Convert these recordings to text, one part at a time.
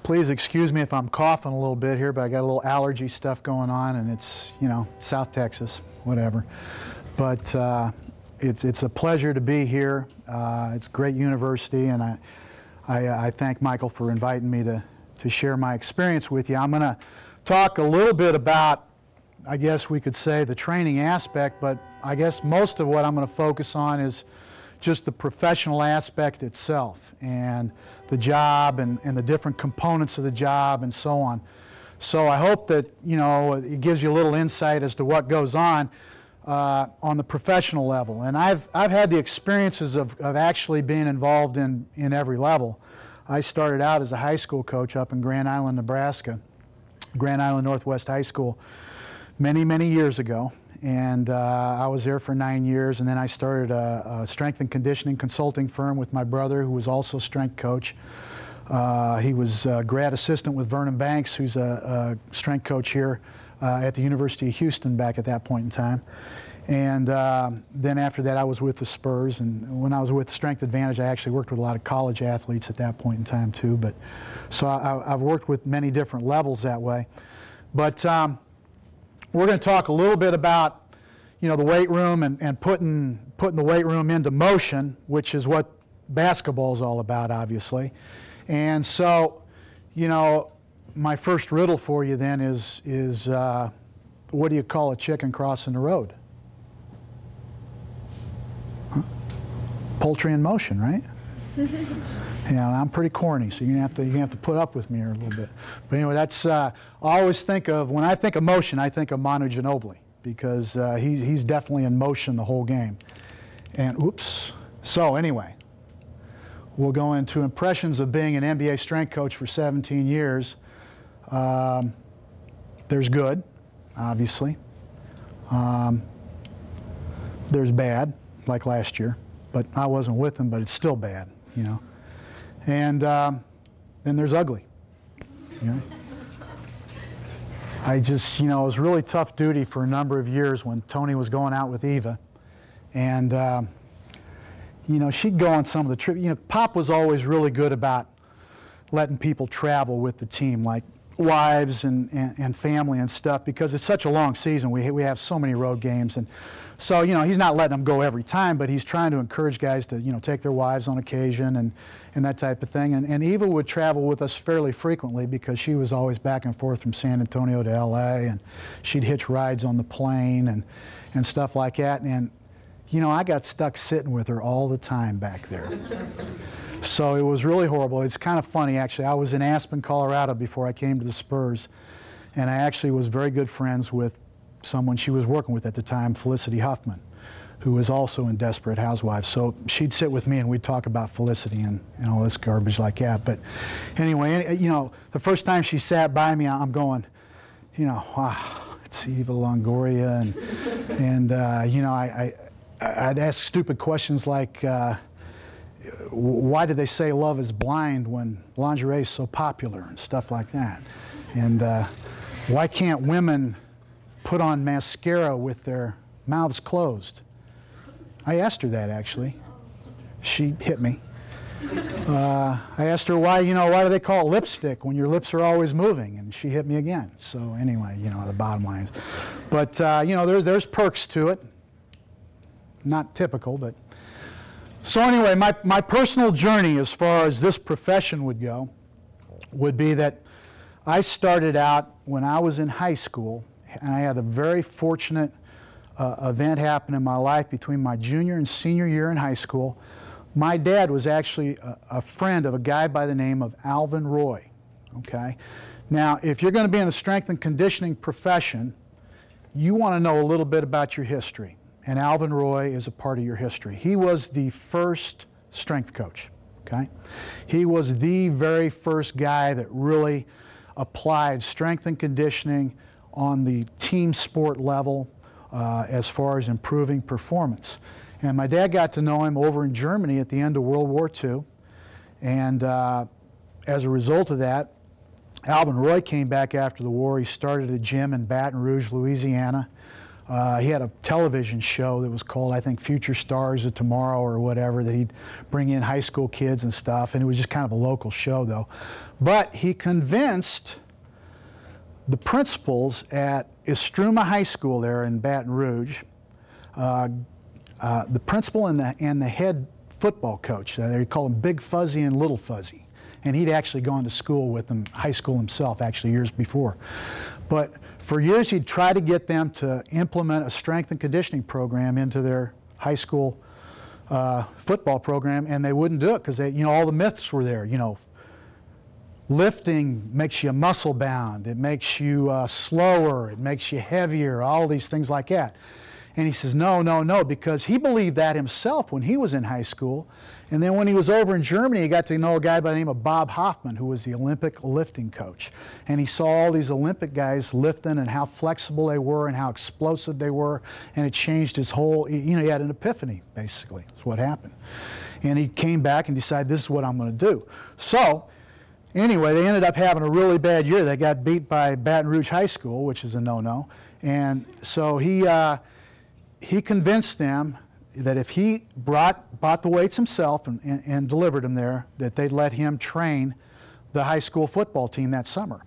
Please excuse me if I'm coughing a little bit here, but I got a little allergy stuff going on, and it's, you know, South Texas, whatever. But it's a pleasure to be here. It's a great university, and I thank Michael for inviting me to share my experience with you. I'm going to talk a little bit about, I guess we could say, the training aspect, but I guess most of what I'm going to focus on is just the professional aspect itself and the job and the different components of the job and so on. So I hope that, you know, it gives you a little insight as to what goes on the professional level. And I've had the experiences of actually being involved in every level. I started out as a high school coach up in Grand Island, Nebraska, Grand Island Northwest High School, many years ago. And I was there for 9 years, and then I started a strength and conditioning consulting firm with my brother, who was also a strength coach. He was a grad assistant with Vernon Banks, who's a strength coach here at the University of Houston back at that point in time. And then after that, I was with the Spurs, and when I was with Strength Advantage, I actually worked with a lot of college athletes at that point in time too. But so I've worked with many different levels that way. But we're going to talk a little bit about, you know, the weight room and putting the weight room into motion, which is what basketball is all about, obviously. And so, you know, my first riddle for you then is what do you call a chicken crossing the road? Huh? Poultry in motion, right? Yeah, I'm pretty corny, so you're gonna have to put up with me here a little bit. But anyway, that's I always think of, when I think of motion, I think of Manu Ginobili, because he's definitely in motion the whole game. And oops. So anyway, we'll go into impressions of being an NBA strength coach for 17 years. There's good, obviously. There's bad, like last year, but I wasn't with them, but it's still bad, you know. And then there's ugly, you know. I just, you know, it was really tough duty for a number of years when Tony was going out with Eva. And, you know, she'd go on some of the trips. You know, Pop was always really good about letting people travel with the team, like wives and family and stuff, because it's such a long season. We have so many road games. And so, you know, he's not letting them go every time, but he's trying to encourage guys to, you know, take their wives on occasion and that type of thing. And Eva would travel with us fairly frequently because she was always back and forth from San Antonio to LA, and she'd hitch rides on the plane and stuff like that. And, you know, I got stuck sitting with her all the time back there. So it was really horrible. It's kind of funny, actually. I was in Aspen, Colorado before I came to the Spurs, and I actually was very good friends with someone she was working with at the time, Felicity Huffman, who was also in Desperate Housewives. So she'd sit with me and we'd talk about Felicity and all this garbage like that. But anyway, you know, the first time she sat by me, I'm going, you know, wow, it's Eva Longoria. And you know, I'd ask stupid questions like, why do they say love is blind when lingerie is so popular and stuff like that? And why can't women put on mascara with their mouths closed? I asked her that, actually. She hit me. I asked her why do they call it lipstick when your lips are always moving? And she hit me again. So anyway, you know, the bottom line is. But, you know, there's perks to it. Not typical, but. So anyway, my personal journey as far as this profession would go would be that I started out when I was in high school, and I had a very fortunate event happen in my life between my junior and senior year in high school. My dad was actually a friend of a guy by the name of Alvin Roy, okay? Now, if you're going to be in the strength and conditioning profession, you want to know a little bit about your history. And Alvin Roy is a part of your history. He was the first strength coach, okay? He was the very first guy that really applied strength and conditioning on the team sport level as far as improving performance. And my dad got to know him over in Germany at the end of World War II. And as a result of that, Alvin Roy came back after the war. He started a gym in Baton Rouge, Louisiana. He had a television show that was called, I think, Future Stars of Tomorrow or whatever, that he'd bring in high school kids and stuff, and it was just kind of a local show, though. But he convinced the principals at Estruma High School there in Baton Rouge, the principal and the head football coach, they call him Big Fuzzy and Little Fuzzy, and he'd actually gone to school with them, high school himself, actually years before. But for years he'd try to get them to implement a strength and conditioning program into their high school football program, and they wouldn't do it because all the myths were there. Lifting makes you muscle bound, it makes you slower, it makes you heavier, all these things like that. And he says, no, no, no, because he believed that himself when he was in high school. And then when he was over in Germany, he got to know a guy by the name of Bob Hoffman, who was the Olympic lifting coach. And he saw all these Olympic guys lifting and how flexible they were and how explosive they were. And it changed his whole, he had an epiphany, basically. That's what happened. And he came back and decided, this is what I'm going to do. So, anyway, they ended up having a really bad year. They got beat by Baton Rouge High School, which is a no-no. And so he convinced them that if he bought the weights himself and delivered them there, that they'd let him train the high school football team that summer.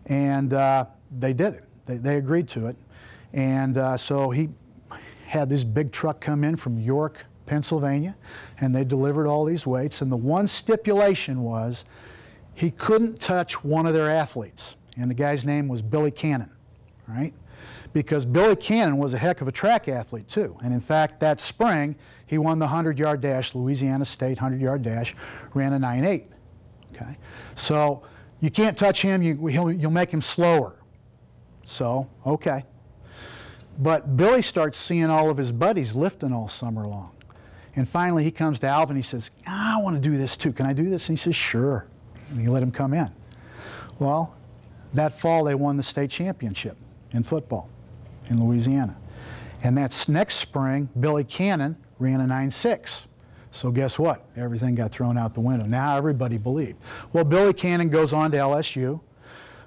And they did it. They agreed to it. And so he had this big truck come in from York, Pennsylvania, and they delivered all these weights. And the one stipulation was he couldn't touch one of their athletes. And the guy's name was Billy Cannon, right? Because Billy Cannon was a heck of a track athlete too. And in fact, that spring, he won the 100-yard dash, Louisiana State 100-yard dash, ran a 9.8, okay? So you can't touch him, you'll make him slower. So, okay. But Billy starts seeing all of his buddies lifting all summer long. And finally he comes to Alvin, he says, I want to do this too, can I do this? And he says, sure. And he let him come in. Well, that fall they won the state championship in football in Louisiana. And that next spring, Billy Cannon ran a 9.6. So guess what? Everything got thrown out the window. Now everybody believed. Well, Billy Cannon goes on to LSU.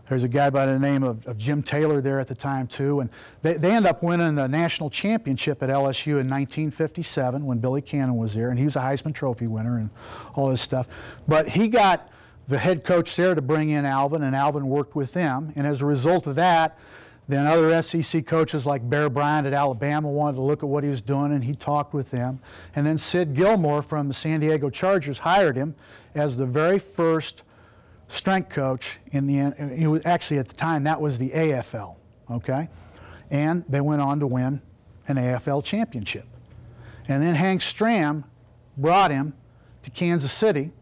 There's a guy by the name of Jim Taylor there at the time too, and they end up winning the national championship at LSU in 1957 when Billy Cannon was there, and he was a Heisman Trophy winner and all this stuff. But he got the head coach there to bring in Alvin, and Alvin worked with them, and as a result of that, then other SEC coaches like Bear Bryant at Alabama wanted to look at what he was doing, and he talked with them. And then Sid Gilmore from the San Diego Chargers hired him as the very first strength coach in he was actually at the time that was the AFL, okay? And they went on to win an AFL championship. And then Hank Stram brought him to Kansas City,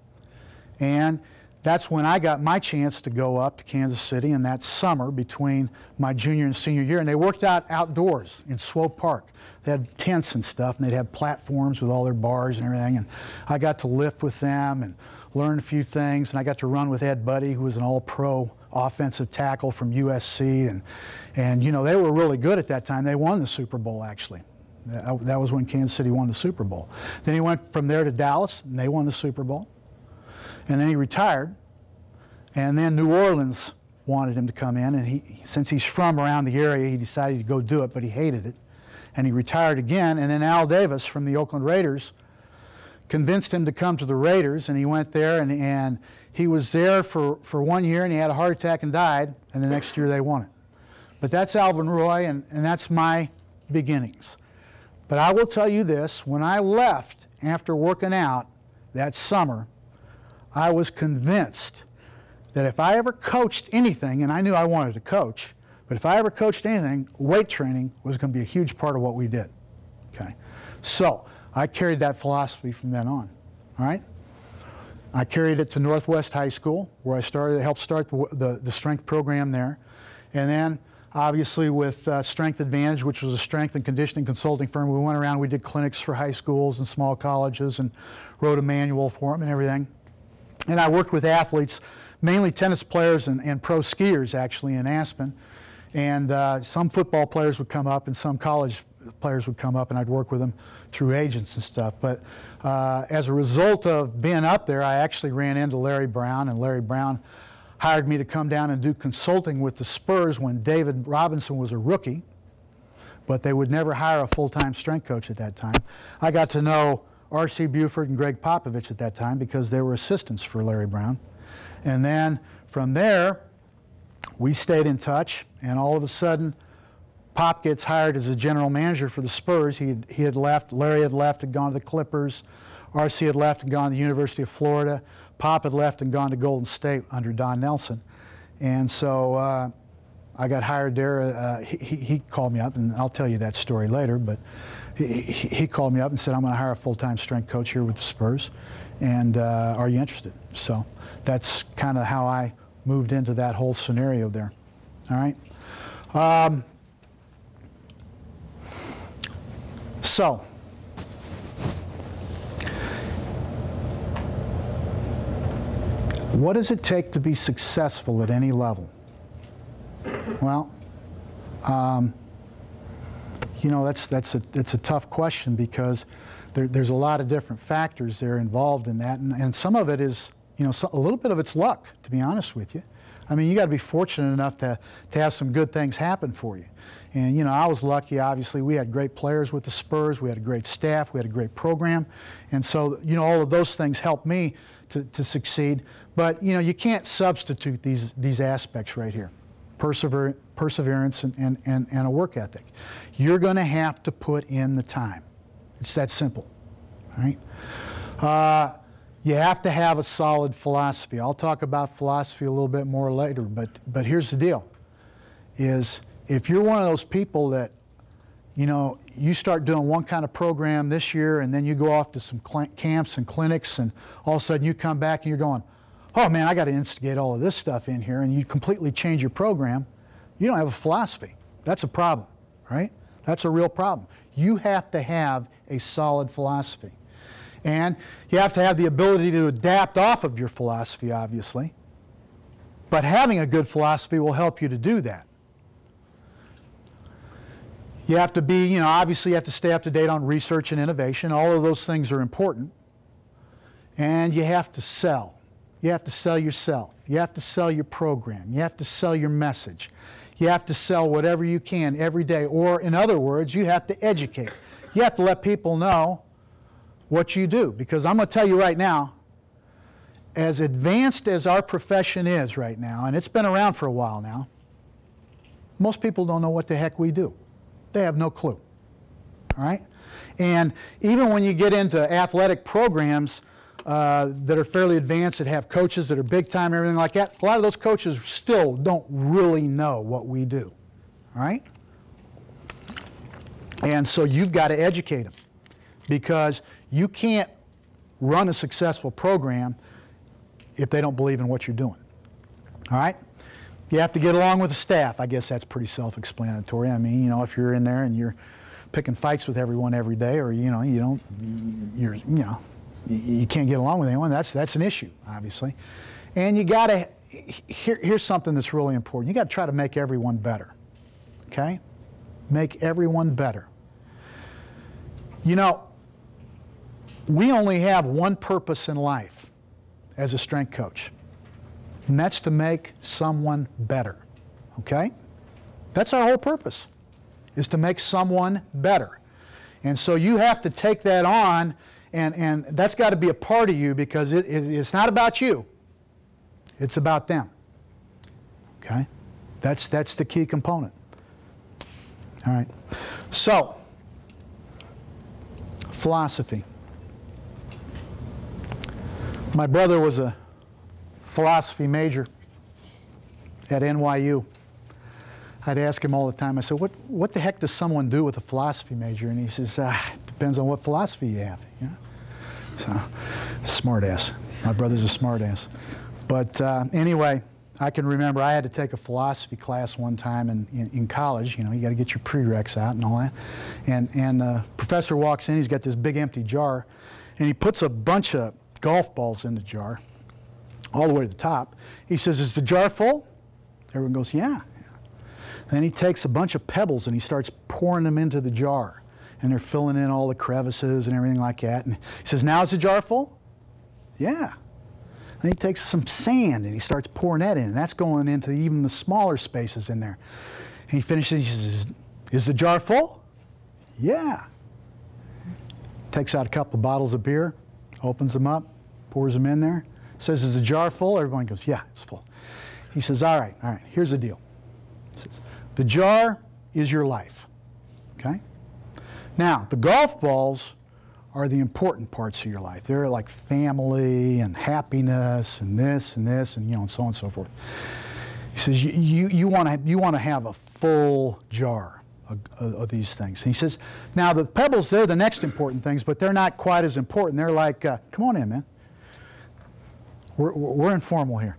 and that's when I got my chance to go up to Kansas City in that summer between my junior and senior year. And they worked out outdoors in Swope Park. They had tents and stuff, and they'd have platforms with all their bars and everything. And I got to lift with them and learn a few things. And I got to run with Ed Buddy, who was an all-pro offensive tackle from USC. And you know, they were really good at that time. They won the Super Bowl, actually. That was when Kansas City won the Super Bowl. Then he went from there to Dallas, and they won the Super Bowl. And then he retired, and then New Orleans wanted him to come in, and since he's from around the area, he decided to go do it, but he hated it. And he retired again, and then Al Davis from the Oakland Raiders convinced him to come to the Raiders, and he went there, and he was there for 1 year, and he had a heart attack and died, and the next year they won it. But that's Alvin Roy, and that's my beginnings. But I will tell you this, when I left after working out that summer, I was convinced that if I ever coached anything, and I knew I wanted to coach, but if I ever coached anything, weight training was going to be a huge part of what we did. Okay? So I carried that philosophy from then on. All right? I carried it to Northwest High School, where I helped start the strength program there. And then, obviously, with Strength Advantage, which was a strength and conditioning consulting firm, we went around, we did clinics for high schools and small colleges and wrote a manual for them and everything. And I worked with athletes, mainly tennis players and pro skiers, actually, in Aspen. And some football players would come up, and some college players would come up, and I'd work with them through agents and stuff. But as a result of being up there, I actually ran into Larry Brown, and Larry Brown hired me to come down and do consulting with the Spurs when David Robinson was a rookie. but they would never hire a full-time strength coach at that time. I got to know R.C. Buford and Greg Popovich at that time because they were assistants for Larry Brown. And then from there, we stayed in touch, and all of a sudden, Pop gets hired as a general manager for the Spurs. He had left, Larry had left and gone to the Clippers. R.C. had left and gone to the University of Florida. Pop had left and gone to Golden State under Don Nelson. And so I got hired there. He called me up, and I'll tell you that story later, but he called me up and said, I'm going to hire a full-time strength coach here with the Spurs, and are you interested? So that's kind of how I moved into that whole scenario there. All right? So what does it take to be successful at any level? Well, you know, that's a tough question because there's a lot of different factors there involved in that, and some of it is, you know, a little bit of it's luck, to be honest with you. I mean, you got to be fortunate enough to have some good things happen for you. And, you know, I was lucky, obviously. We had great players with the Spurs. We had a great staff. We had a great program. And so, you know, all of those things helped me to succeed. But, you know, you can't substitute these aspects right here. Perseverance and a work ethic. You're going to have to put in the time. It's that simple, all right? You have to have a solid philosophy. I'll talk about philosophy a little bit more later, but here's the deal, is if you're one of those people that, you know, you start doing one kind of program this year and then you go off to some camps and clinics and all of a sudden you come back and you're going, oh man, I got to instigate all of this stuff in here, and you completely change your program, you don't have a philosophy. That's a problem, right? That's a real problem. You have to have a solid philosophy. And you have to have the ability to adapt off of your philosophy, obviously. But having a good philosophy will help you to do that. You have to be, you know, obviously you have to stay up to date on research and innovation. All of those things are important. And you have to sell. You have to sell yourself. You have to sell your program. You have to sell your message. You have to sell whatever you can every day. Or in other words, you have to educate. You have to let people know what you do. Because I'm going to tell you right now, as advanced as our profession is right now, and it's been around for a while now, most people don't know what the heck we do. They have no clue. All right? And even when you get into athletic programs that are fairly advanced, that have coaches that are big time, everything like that, a lot of those coaches still don't really know what we do. All right? And so you've got to educate them, because you can't run a successful program if they don't believe in what you're doing. All right? You have to get along with the staff. I guess that's pretty self-explanatory. I mean, you know, if you're in there and you're picking fights with everyone every day, or you know, you can't get along with anyone, that's an issue, obviously. And you got to, here's something that's really important. You got to try to make everyone better. Okay? Make everyone better. You know, we only have one purpose in life as a strength coach, and that's to make someone better. Okay? That's our whole purpose, is to make someone better. And so you have to take that on, and that's got to be a part of you, because it's not about you. It's about them. Okay? That's the key component. All right. So, philosophy. My brother was a philosophy major at NYU. I'd ask him all the time, I said, what the heck does someone do with a philosophy major? And he says, it depends on what philosophy you have. You know? So, smart ass. My brother's a smart ass. But anyway, I can remember I had to take a philosophy class one time in college. You know, you got to get your prereqs out and all that. And the professor walks in, he's got this big empty jar, and he puts a bunch of golf balls in the jar, all the way to the top. He says, is the jar full? Everyone goes, yeah. Then he takes a bunch of pebbles and he starts pouring them into the jar. And they're filling in all the crevices and everything like that. And he says, now is the jar full? Yeah. Then he takes some sand and he starts pouring that in. And that's going into even the smaller spaces in there. And he finishes, he says, Is the jar full? Yeah. Takes out a couple of bottles of beer, opens them up, pours them in there, says, is the jar full? Everyone goes, yeah, it's full. He says, all right, here's the deal. He says, the jar is your life, okay? Now, the golf balls are the important parts of your life. They're like family and happiness and this and this and, you know, and so on and so forth. He says, you want to have a full jar of these things. And he says, now the pebbles, they're the next important things, but they're not quite as important. They're like, come on in, man. We're informal here.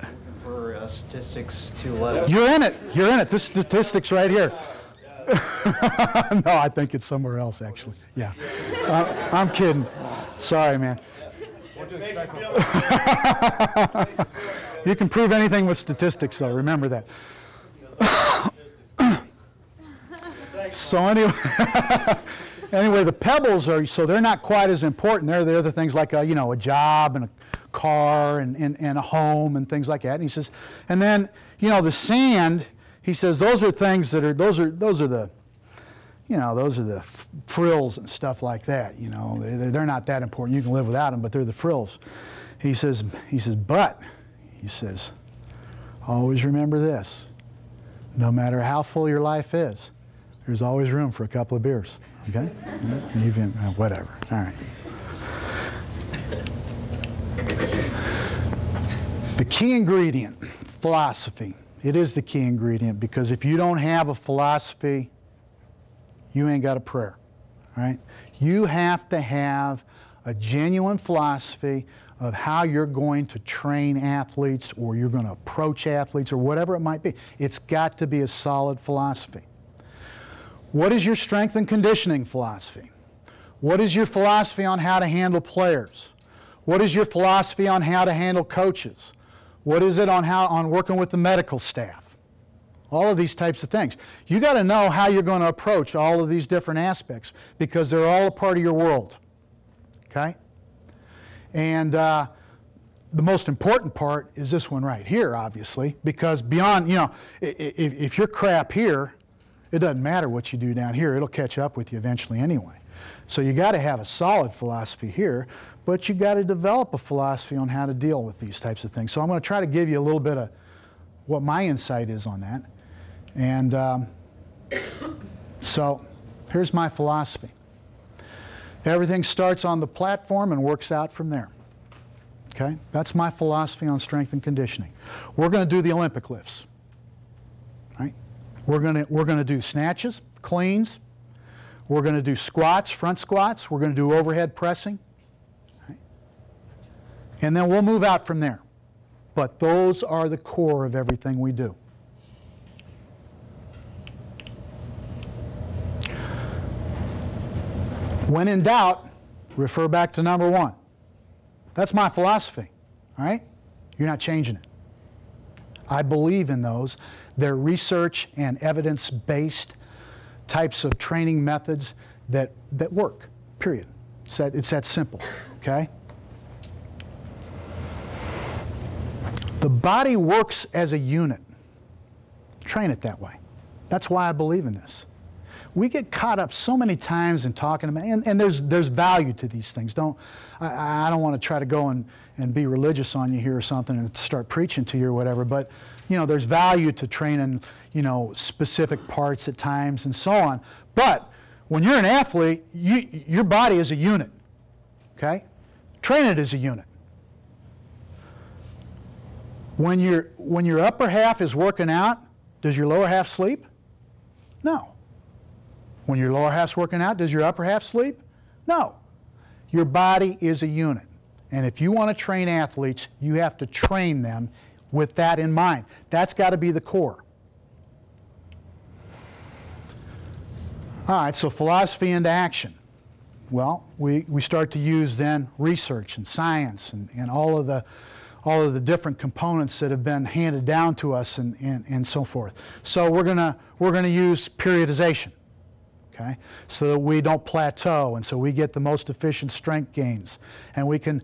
Looking for statistics to let. You're in it. You're in it. This statistics right here. No, I think it's somewhere else, actually. Yeah. I'm kidding. Sorry, man. You can prove anything with statistics, though. Remember that. So anyway, the pebbles are, so they're not quite as important. They're the other things like a job and a car and a home and things like that. And he says, and then the sand. He says those are things that are those are the frills and stuff like that. They're not that important. You can live without them, but they're the frills. He says, but always remember this: no matter how full your life is, there's always room for a couple of beers. Okay? Whatever. All right. The key ingredient, philosophy. It is the key ingredient, because if you don't have a philosophy, you ain't got a prayer, right? You have to have a genuine philosophy of how you're going to train athletes, or you're going to approach athletes, or whatever it might be. It's got to be a solid philosophy. What is your strength and conditioning philosophy? What is your philosophy on how to handle players? What is your philosophy on how to handle coaches? What is it on working with the medical staff? All of these types of things. You got to know how you're going to approach all of these different aspects, because they're all a part of your world. Okay? And the most important part is this one right here, obviously, because beyond, if you're crap here, it doesn't matter what you do down here. It'll catch up with you eventually anyway. So you got to have a solid philosophy here, but you got to develop a philosophy on how to deal with these types of things. So I'm going to try to give you a little bit of what my insight is on that. And so here's my philosophy. Everything starts on the platform and works out from there. Okay? That's my philosophy on strength and conditioning. We're going to do the Olympic lifts. Right? We're going to do snatches, cleans. We're going to do squats, front squats. We're going to do overhead pressing. Right? And then we'll move out from there. But those are the core of everything we do. When in doubt, refer back to number one. That's my philosophy. All right? You're not changing it. I believe in those. They're research and evidence-based types of training methods that work, period. It's that simple, okay? The body works as a unit. Train it that way. That's why I believe in this. We get caught up so many times in talking about, and there's value to these things. I don't want to try to go and be religious on you here or something and start preaching to you or whatever, but there's value to training, specific parts at times and so on. But when you're an athlete, your body is a unit, okay? Train it as a unit. When your upper half is working out, does your lower half sleep? No. When your lower half's working out, does your upper half sleep? No. Your body is a unit. And if you want to train athletes, you have to train them with that in mind. That's got to be the core. All right, so philosophy into action. Well, we start to use then research and science and all of the different components that have been handed down to us and so forth. So we're gonna use periodization. okay? So that we don't plateau, and so we get the most efficient strength gains. And we can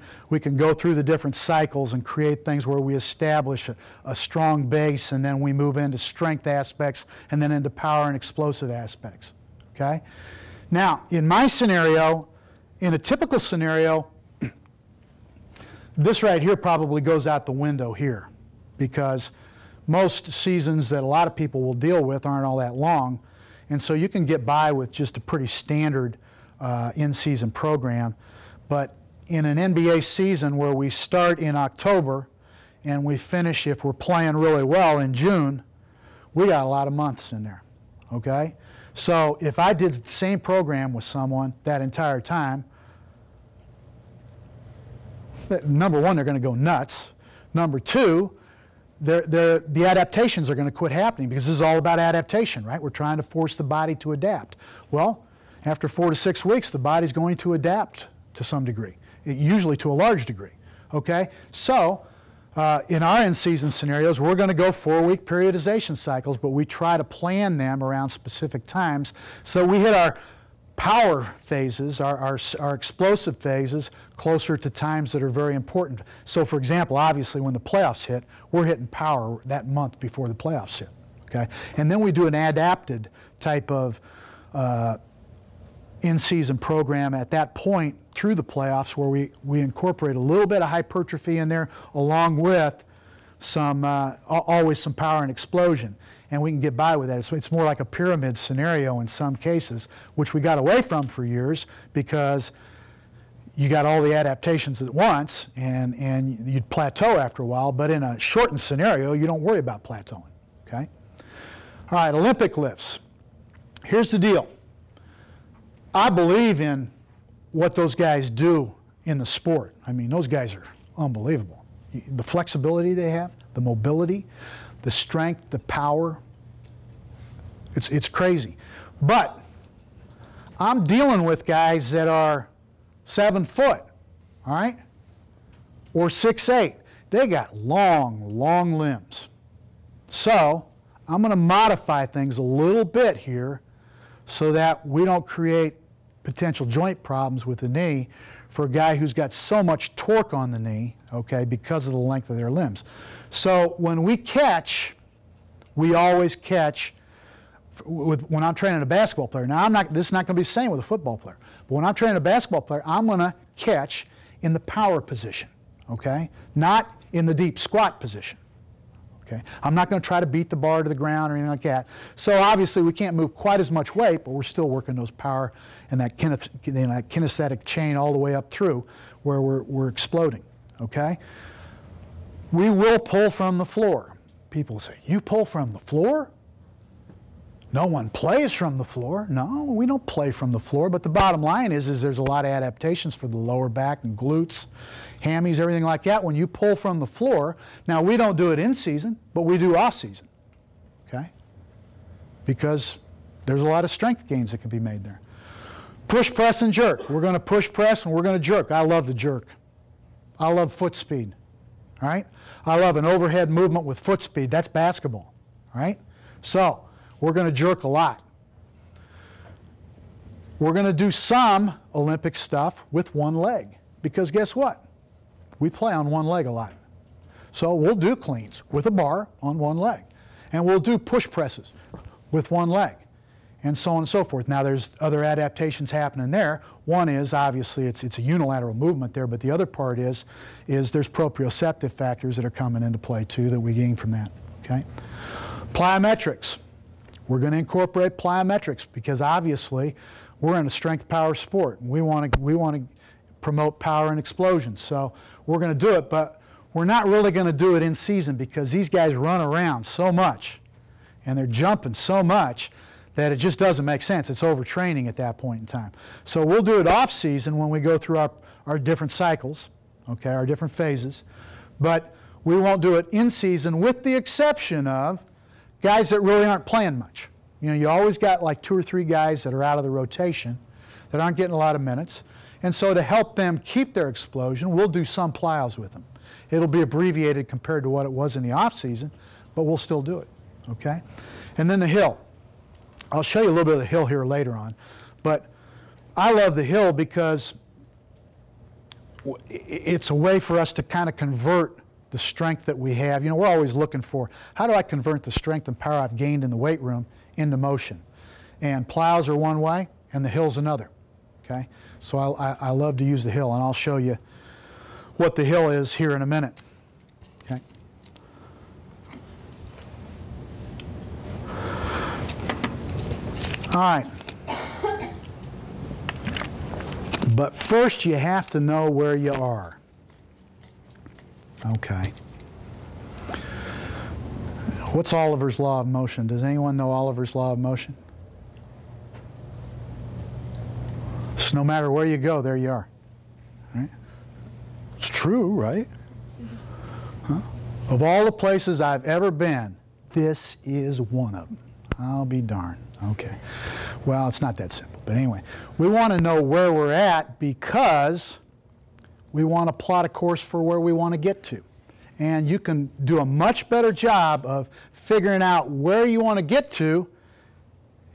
go through the different cycles and create things where we establish a strong base, and then we move into strength aspects, and then into power and explosive aspects, okay? Now, in my scenario, in a typical scenario, this right here probably goes out the window here, because most seasons that a lot of people will deal with aren't all that long, and so you can get by with just a pretty standard in-season program. But in an NBA season where we start in October and we finish, if we're playing really well, in June, we got a lot of months in there, okay? So if I did the same program with someone that entire time, number one, they're going to go nuts. Number two, the adaptations are going to quit happening, because this is all about adaptation, right? We're trying to force the body to adapt. Well, after 4 to 6 weeks, the body's going to adapt to some degree, usually to a large degree, okay? So in our in-season scenarios, we're going to go 4-week periodization cycles, but we try to plan them around specific times so we hit our power phases, our explosive phases, closer to times that are very important. So for example, obviously when the playoffs hit, we're hitting power that month before the playoffs hit, okay? And then we do an adapted type of in-season program at that point through the playoffs, where we incorporate a little bit of hypertrophy in there, along with some, always some power and explosion. And we can get by with that. It's more like a pyramid scenario in some cases, which we got away from for years, because you got all the adaptations at once, and you'd plateau after a while. But in a shortened scenario, you don't worry about plateauing, okay? All right, Olympic lifts. Here's the deal. I believe in what those guys do in the sport. I mean, those guys are unbelievable. The flexibility they have, the mobility, the strength, the power, it's crazy. But I'm dealing with guys that are 7 foot, all right, or 6'8". They got long, long limbs. So I'm going to modify things a little bit here so that we don't create potential joint problems with the knee for a guy who's got so much torque on the knee, okay, because of the length of their limbs. So when we catch, we always catch, when I'm training a basketball player. Now, this is not going to be the same with a football player, but when I'm training a basketball player, I'm going to catch in the power position, okay, not in the deep squat position. Okay. I'm not going to try to beat the bar to the ground or anything like that. So obviously we can't move quite as much weight, but we're still working those power and that kinesthetic chain all the way up through where we're exploding. Okay. We will pull from the floor. People say, you pull from the floor? No one plays from the floor. No, we don't play from the floor, but the bottom line is there's a lot of adaptations for the lower back and glutes, hammies, everything like that when you pull from the floor. Now, we don't do it in season, but we do off season, okay? Because there's a lot of strength gains that can be made there. Push, press, and jerk. We're going to push, press, and we're going to jerk. I love the jerk. I love foot speed, all right? I love an overhead movement with foot speed. That's basketball, all right? So we're going to jerk a lot. We're going to do some Olympic stuff with one leg, because guess what? We play on one leg a lot. So we'll do cleans with a bar on one leg, and we'll do push presses with one leg, and so on and so forth. Now there's other adaptations happening there. One is obviously it's a unilateral movement there, but the other part is there's proprioceptive factors that are coming into play too that we gain from that. Okay, plyometrics. We're going to incorporate plyometrics because obviously we're in a strength power sport. We want to promote power and explosion. So we're going to do it, but we're not really going to do it in season because these guys run around so much and they're jumping so much that it just doesn't make sense. It's overtraining at that point in time. So we'll do it off season when we go through our different cycles, okay, our different phases, but we won't do it in season with the exception of guys that really aren't playing much. You know, you always got like 2 or 3 guys that are out of the rotation that aren't getting a lot of minutes. And so to help them keep their explosion, we'll do some plyos with them. It'll be abbreviated compared to what it was in the off season, but we'll still do it, okay? And then the hill. I'll show you a little bit of the hill here later on. But I love the hill because it's a way for us to kind of convert the strength that we have. You know, we're always looking for, how do I convert the strength and power I've gained in the weight room into motion? And plows are one way, and the hill's another, okay? So I love to use the hill, and I'll show you what the hill is here in a minute, okay? All right. But first you have to know where you are. Okay. What's Oliver's law of motion? Does anyone know Oliver's law of motion? So no matter where you go, there you are. Right? It's true, right? Huh? Of all the places I've ever been, this is one of them. I'll be darned. Okay. Well, it's not that simple. But anyway, we want to know where we're at because we want to plot a course for where we want to get to. And you can do a much better job of figuring out where you want to get to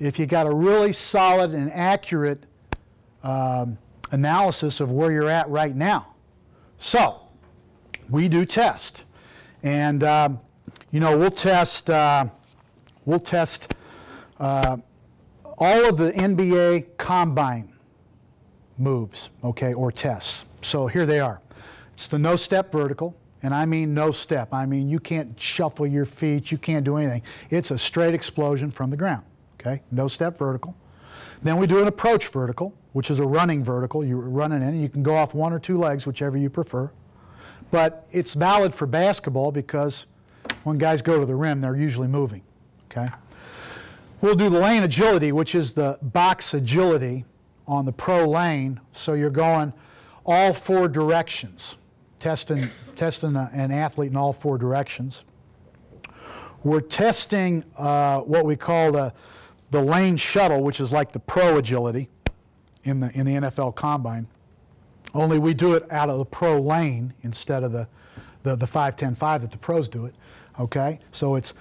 if you got a really solid and accurate analysis of where you're at right now. So, we do test. And, you know, we'll test all of the NBA combine moves, okay, or tests. So here they are. It's the no-step vertical, and I mean no step. I mean you can't shuffle your feet, you can't do anything. It's a straight explosion from the ground, okay, no-step vertical. Then we do an approach vertical, which is a running vertical. You're running in, and you can go off one or two legs, whichever you prefer. But it's valid for basketball because when guys go to the rim, they're usually moving, okay? We'll do the lane agility, which is the box agility on the pro lane. So you're going all four directions, testing an athlete in all four directions. We're testing what we call the lane shuttle, which is like the pro agility in the NFL Combine. Only we do it out of the pro lane instead of the 5-10-5 that the pros do it. Okay, so it's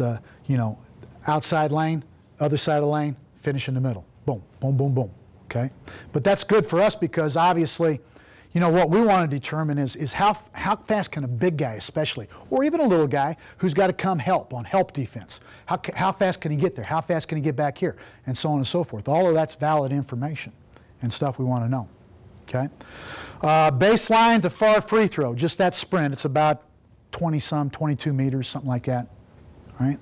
a, you know, outside lane, other side of the lane, finish in the middle. Boom, boom, boom, boom, okay? But that's good for us because obviously, you know, what we want to determine is how fast can a big guy especially, or even a little guy who's got to come help on help defense, how fast can he get there? How fast can he get back here? And so on and so forth. All of that's valid information and stuff we want to know, okay? Baseline to far free throw, just that sprint. It's about 20-some, 22 meters, something like that, all right?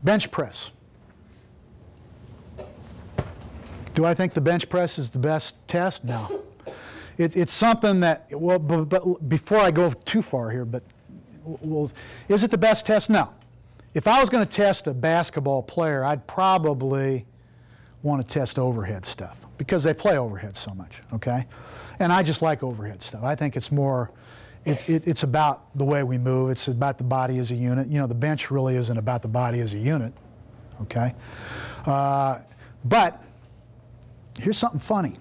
Bench press. Do I think the bench press is the best test? No. It's something that, well, but before I go too far here, but is it the best test? No. If I was going to test a basketball player, I'd probably want to test overhead stuff because they play overhead so much, okay? And I just like overhead stuff. I think it's more, it's about the way we move. It's about the body as a unit. You know, the bench really isn't about the body as a unit, okay? But here's something funny.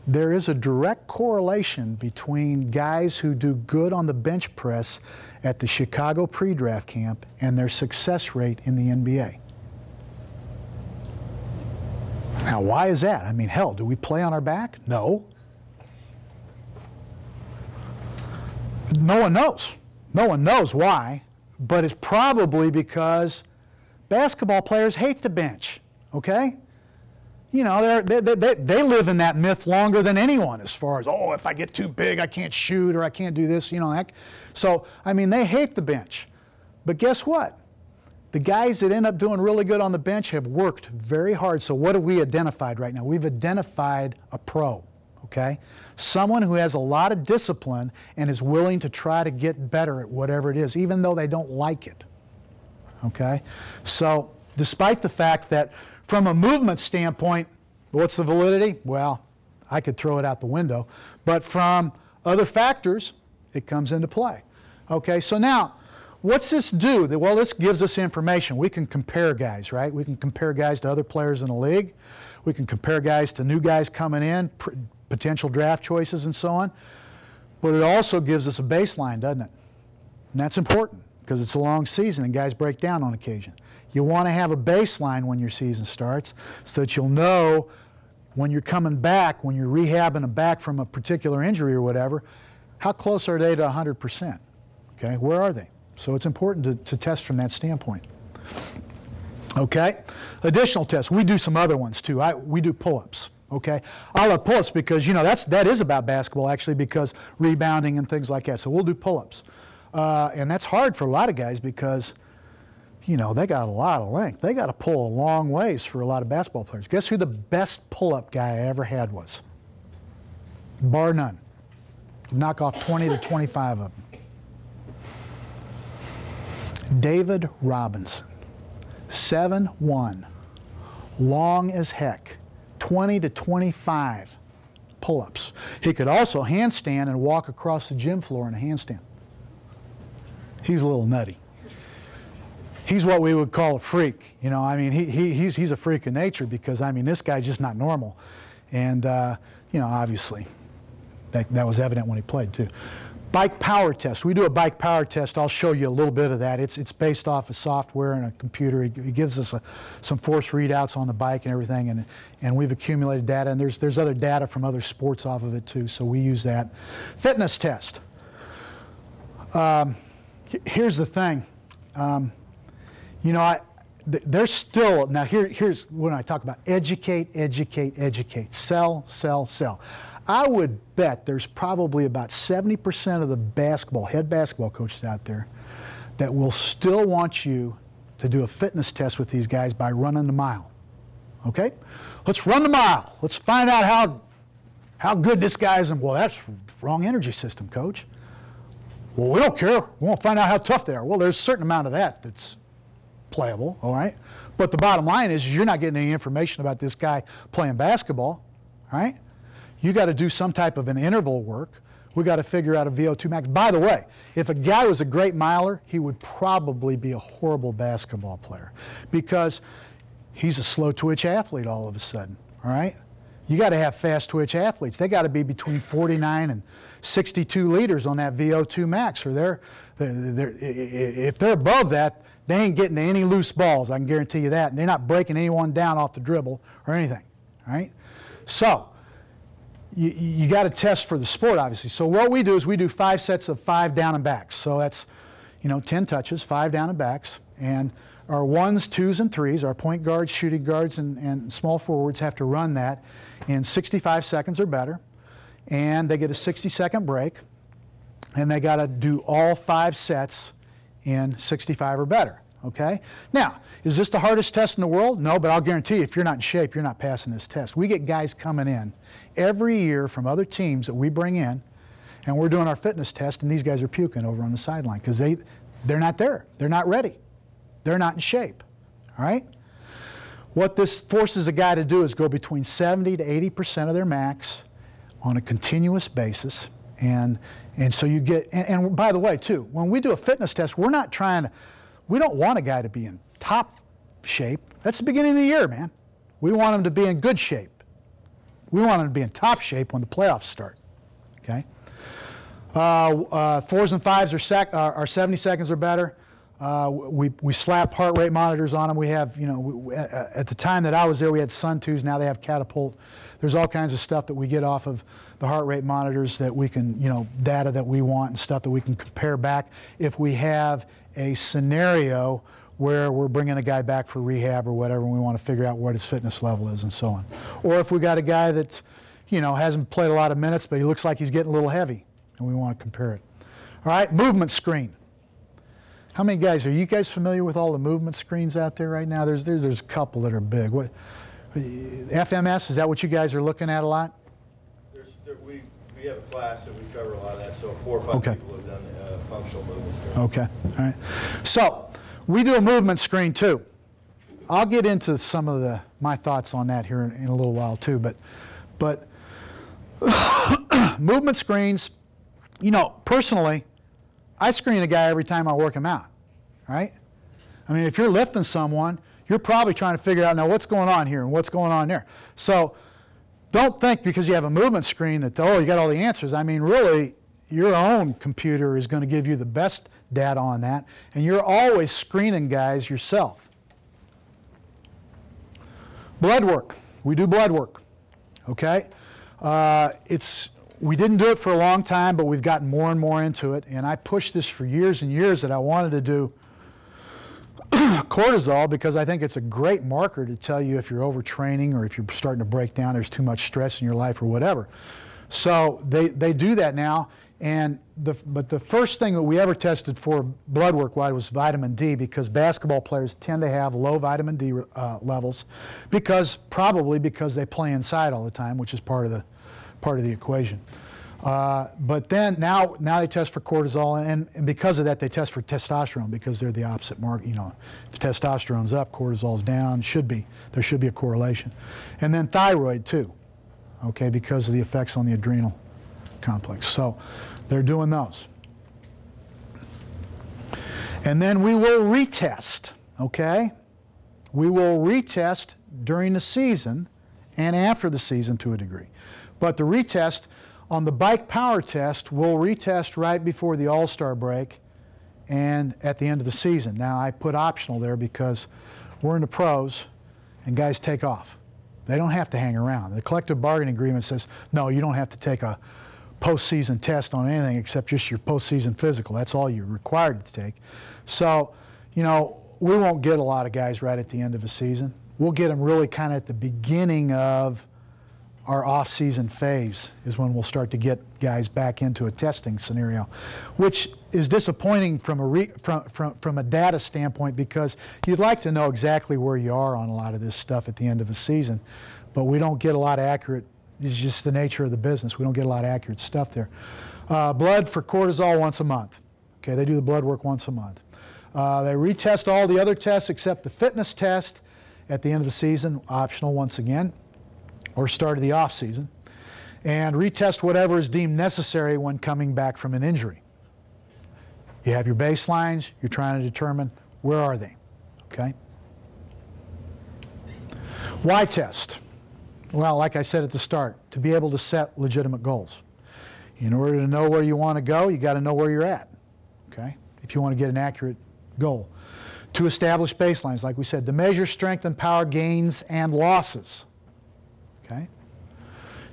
There is a direct correlation between guys who do good on the bench press at the Chicago pre-draft camp and their success rate in the NBA. Now, why is that? I mean, hell, do we play on our back? No. No one knows. No one knows why, but it's probably because basketball players hate the bench, okay? You know, they live in that myth longer than anyone as far as, oh, if I get too big, I can't shoot or I can't do this, you know. So, I mean, they hate the bench. But guess what? The guys that end up doing really good on the bench have worked very hard. So what have we identified right now? We've identified a pro, okay? Someone who has a lot of discipline and is willing to try to get better at whatever it is, even though they don't like it, okay? So despite the fact that from a movement standpoint, what's the validity? Well, I could throw it out the window. But from other factors, it comes into play. Okay, so now, what's this do? Well, this gives us information. We can compare guys, right? We can compare guys to other players in the league. We can compare guys to new guys coming in, potential draft choices and so on. But it also gives us a baseline, doesn't it? And that's important because it's a long season and guys break down on occasion. You want to have a baseline when your season starts so that you'll know when you're coming back, when you're rehabbing them back from a particular injury or whatever, how close are they to 100%? Okay, where are they? So it's important to test from that standpoint. Okay, additional tests. We do some other ones too. We do pull-ups. Okay, I love pull-ups because, you know, that is about basketball actually, because rebounding and things like that. So we'll do pull-ups. And that's hard for a lot of guys because, you know, they got a lot of length. They got to pull a long ways for a lot of basketball players. Guess who the best pull-up guy I ever had was? Bar none. Knock off 20 to 25 of them. David Robinson, 7'1", long as heck, 20 to 25 pull-ups. He could also handstand and walk across the gym floor in a handstand. He's a little nutty. He's what we would call a freak. You know, I mean, he's a freak of nature because, I mean, this guy's just not normal. And, you know, obviously, that was evident when he played, too. Bike power test. We do a bike power test. I'll show you a little bit of that. It's based off of software and a computer. It gives us some force readouts on the bike and everything, and we've accumulated data, and there's other data from other sports off of it, too, so we use that. Fitness test. Here's the thing. You know, there's still, now here's when I talk about educate, educate, educate, sell, sell, sell. I would bet there's probably about 70% of the head basketball coaches out there that will still want you to do a fitness test with these guys by running the mile. Okay? Let's run the mile. Let's find out how good this guy is. And, well, that's the wrong energy system, coach. Well, we don't care. We want to find out how tough they are. Well, there's a certain amount of that that's playable, all right? But the bottom line is you're not getting any information about this guy playing basketball, all right? You got to do some type of an interval work. We got to figure out a VO2 max. By the way, if a guy was a great miler, he would probably be a horrible basketball player because he's a slow twitch athlete all of a sudden, all right? You got to have fast twitch athletes. They got to be between 49 and 62 liters on that VO2 max, or if they're above that, they ain't getting to any loose balls, I can guarantee you that. And they're not breaking anyone down off the dribble or anything, all right? So you got to test for the sport, obviously. So what we do is we do 5 sets of 5 down and backs. So that's, you know, 10 touches, 5 down and backs. And our 1s, 2s, and 3s, our point guards, shooting guards, and small forwards have to run that in 65 seconds or better. And they get a 60-second break. And they got to do all 5 sets in 65 or better, okay? Now, is this the hardest test in the world? No, but I'll guarantee you, if you're not in shape, you're not passing this test. We get guys coming in every year from other teams that we bring in, and we're doing our fitness test, and these guys are puking over on the sideline because they're not there. They're not ready. They're not in shape, all right? What this forces a guy to do is go between 70 to 80% of their max on a continuous basis, and so you get, and by the way, too, when we do a fitness test, we don't want a guy to be in top shape. That's the beginning of the year, man. We want him to be in good shape. We want him to be in top shape when the playoffs start, okay? 4s and 5s are 70 seconds or better. We slap heart rate monitors on them. We have, you know, at the time that I was there, we had Sun 2s. Now they have Catapult. There's all kinds of stuff that we get off of the heart rate monitors that we can, you know, data that we want and stuff that we can compare back if we have a scenario where we're bringing a guy back for rehab or whatever, and we want to figure out what his fitness level is and so on. Or if we got a guy that, you know, hasn't played a lot of minutes, but he looks like he's getting a little heavy, and we want to compare it. All right, movement screen. How many guys, are you guys familiar with all the movement screens out there right now? There's a couple that are big. What, FMS, is that what you guys are looking at a lot? We have a class that we cover a lot of that, so 4 or 5 people have done functional movement screen. Okay, all right. So we do a movement screen too. I'll get into some of my thoughts on that here in a little while too, but movement screens, you know, personally, I screen a guy every time I work him out, right? I mean, if you're lifting someone, you're probably trying to figure out now what's going on here and what's going on there. So don't think because you have a movement screen that, oh, you got all the answers. I mean, really, your own computer is going to give you the best data on that, and you're always screening guys yourself. Blood work. We do blood work, okay? We didn't do it for a long time, but we've gotten more and more into it, and I pushed this for years and years that I wanted to do cortisol because I think it's a great marker to tell you if you're overtraining or if you're starting to break down, there's too much stress in your life or whatever. So they do that now, but the first thing that we ever tested for blood work was vitamin D, because basketball players tend to have low vitamin D levels probably because they play inside all the time, which is part of the equation. But then now they test for cortisol, and because of that they test for testosterone, because they're the opposite mark. You know, if testosterone's up, cortisol's down. There should be a correlation. And then thyroid too, okay, because of the effects on the adrenal complex. So they're doing those. And then we will retest, okay? We will retest during the season and after the season to a degree. But the retest on the bike power test, we'll retest right before the AllStar break and at the end of the season. Now, I put optional there because we're in the pros and guys take off. They don't have to hang around. The collective bargaining agreement says, no, you don't have to take a postseason test on anything except just your postseason physical. That's all you're required to take. So, you know, we won't get a lot of guys right at the end of a season. We'll get them really kind of at the beginning of our off-season phase is when we'll start to get guys back into a testing scenario, which is disappointing from a data standpoint, because you'd like to know exactly where you are on a lot of this stuff at the end of a season, but we don't get a lot of accurate. It's just the nature of the business. We don't get a lot of accurate stuff there. Blood for cortisol once a month. Okay, they do the blood work once a month. They retest all the other tests except the fitness test at the end of the season, optional once again, or start of the off season, and retest whatever is deemed necessary when coming back from an injury. You have your baselines, you're trying to determine where are they, okay? Why test? Well, like I said at the start, to be able to set legitimate goals. In order to know where you want to go, you got to know where you're at, okay? If you want to get an accurate goal. To establish baselines, like we said, to measure strength and power gains and losses. Okay?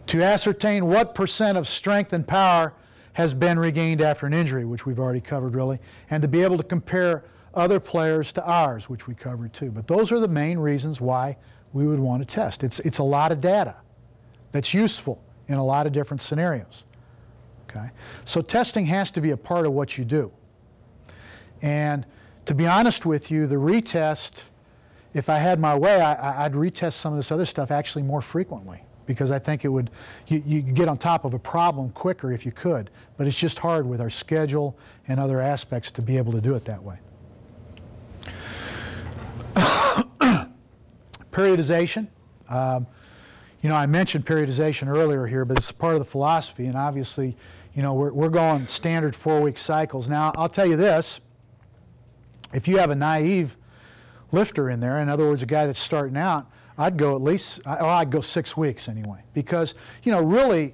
To ascertain what % of strength and power has been regained after an injury, which we've already covered really, and to be able to compare other players to ours, which we covered too. But those are the main reasons why we would want to test. It's a lot of data that's useful in a lot of different scenarios. Okay? So testing has to be a part of what you do. And to be honest with you, the retest, if I had my way, I'd retest some of this other stuff actually more frequently, because I think it would, you get on top of a problem quicker if you could, but it's just hard with our schedule and other aspects to be able to do it that way. Periodization. You know, I mentioned periodization earlier here, but it's part of the philosophy, and obviously, you know, we're going standard 4-week cycles. Now, I'll tell you this, if you have a naive lifter in there, in other words, a guy that's starting out, I'd go at least, I'd go 6 weeks anyway, because, you know, really,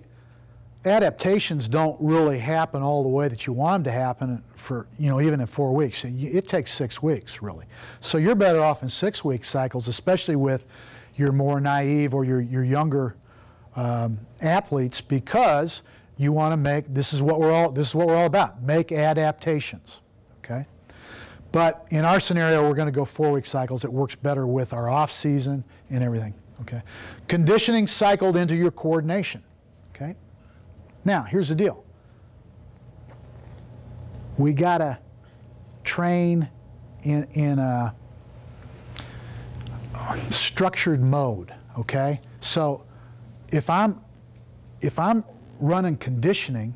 adaptations don't really happen all the way that you want them to happen for, you know, even in 4 weeks. It takes 6 weeks, really. So you're better off in 6-week cycles, especially with your more naive or your younger athletes, because you want to make, this is what we're all about, make adaptations, okay? But in our scenario, we're going to go 4-week cycles. It works better with our off season and everything, okay? Conditioning cycled into your coordination, okay? Now, here's the deal. We got to train in a structured mode, okay? So if I'm running conditioning